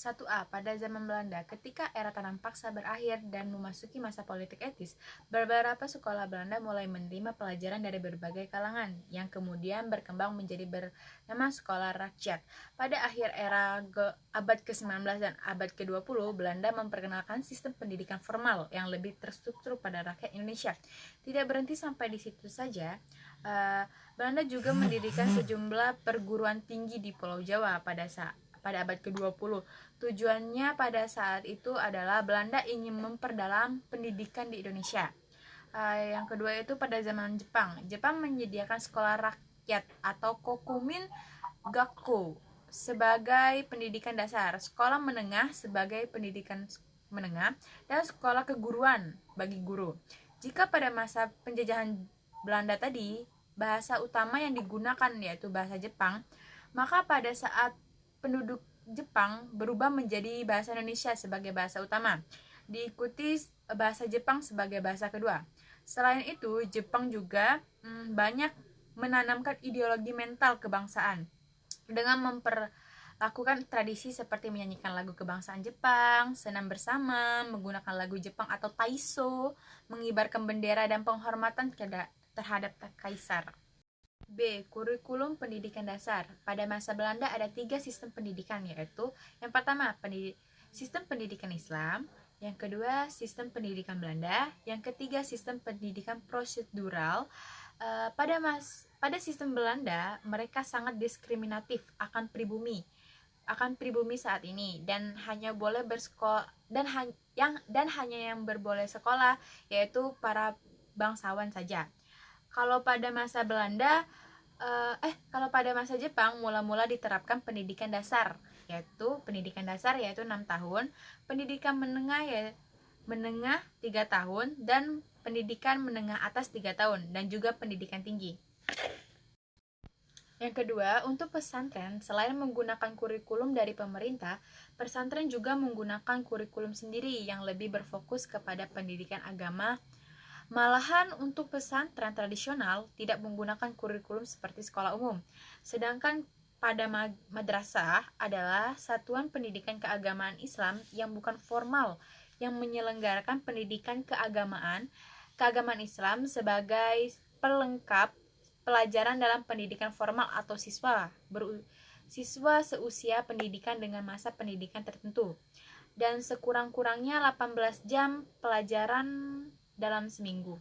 1A. Pada zaman Belanda, ketika era tanam paksa berakhir dan memasuki masa politik etis, beberapa sekolah Belanda mulai menerima pelajaran dari berbagai kalangan, yang kemudian berkembang menjadi bernama sekolah rakyat. Pada akhir era abad ke-19 dan abad ke-20, Belanda memperkenalkan sistem pendidikan formal yang lebih terstruktur pada rakyat Indonesia. Tidak berhenti sampai di situ saja, Belanda juga mendirikan sejumlah perguruan tinggi di Pulau Jawa pada abad ke-20. Tujuannya pada saat itu adalah Belanda ingin memperdalam pendidikan di Indonesia. Yang kedua itu pada zaman Jepang. Jepang menyediakan sekolah rakyat atau Kokumin Gakko sebagai pendidikan dasar, sekolah menengah sebagai pendidikan menengah, dan sekolah keguruan bagi guru. Jika pada masa penjajahan Belanda tadi, bahasa utama yang digunakan yaitu bahasa Jepang, maka pada saat penduduk Jepang berubah menjadi bahasa Indonesia sebagai bahasa utama, diikuti bahasa Jepang sebagai bahasa kedua. Selain itu, Jepang juga banyak menanamkan ideologi mental kebangsaan dengan memperlakukan tradisi seperti menyanyikan lagu kebangsaan Jepang, senam bersama, menggunakan lagu Jepang atau Taiso, mengibarkan bendera dan penghormatan terhadap kaisar. B. Kurikulum pendidikan dasar. Pada masa Belanda ada 3 sistem pendidikan, yaitu yang pertama sistem pendidikan Islam, yang kedua sistem pendidikan Belanda, yang ketiga sistem pendidikan prosedural. Pada sistem Belanda, mereka sangat diskriminatif akan pribumi saat ini, dan hanya boleh bersekolah dan hanya yang berboleh sekolah yaitu para bangsawan saja. Kalau pada masa Jepang mula-mula diterapkan pendidikan dasar yaitu 6 tahun, pendidikan menengah 3 tahun, dan pendidikan menengah atas 3 tahun, dan juga pendidikan tinggi. Yang kedua, untuk pesantren, selain menggunakan kurikulum dari pemerintah, pesantren juga menggunakan kurikulum sendiri yang lebih berfokus kepada pendidikan agama. Malahan untuk pesantren tradisional tidak menggunakan kurikulum seperti sekolah umum. Sedangkan pada madrasah adalah satuan pendidikan keagamaan Islam yang bukan formal, yang menyelenggarakan pendidikan keagamaan Islam sebagai pelengkap pelajaran dalam pendidikan formal atau siswa seusia pendidikan dengan masa pendidikan tertentu, dan sekurang-kurangnya 18 jam pelajaran dalam seminggu.